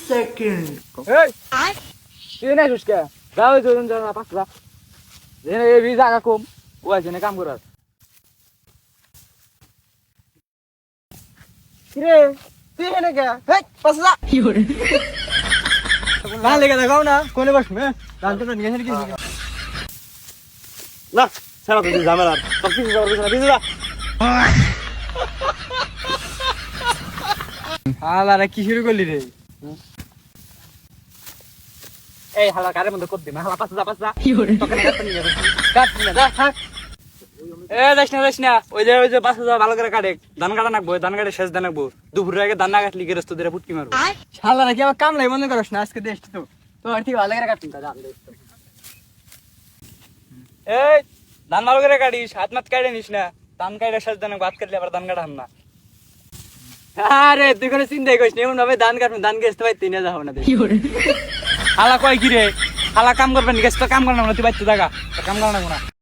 Second. এই তুই নাই সুস্কা যাও চলুন যাও না পাঁচটা জেনে এই বি জায়গা কম ও আছে না কাম করার কিরে তুই এখানে কে হেই পাশে যা না লেগে দেখাও না কোনে বসবে জানতে না নিয়ে কি না ছাড়া তো ঝামেলা সব কিছু যাওয়ার কিছু না কিছু না। আলারা কি শুরু করলি রে এই হালা কারের মধ্যে কর দিমা হালা পাঁচটা পাঁচটা তোকে না কাটতে নিয়ে যাচ্ছি কাট না যা থাক এ যাস না ওই যে পাঁচটা ভালো করে কাটে ধান কাটা নাকবো ধান কাটে শেষ ধান নাকবো দুপুরের আগে ধান না কাটলি গেরস্ত দিয়ে ফুটকি মারবো শালারা কি আমার কাম লাই মনে করছ না আজকে দেশ তো তোমার ঠিক ভালো করে কাটুন তা জান এই ধান ভালো করে কাটিস হাত মাত কাটে নিস না ধান কাটে শেষ ধান ভাত কাটলে আবার ধান কাটাম না আরে তুই কোনো চিন্তাই করিস না এমন ভাবে ধান কাটবো ধান গেছতে পাই তিনে যাবো না হালা কয় কি রে হালা কাম করবেন গেছ তো কাম কর না তুই বাইতে থাকা কাম কর না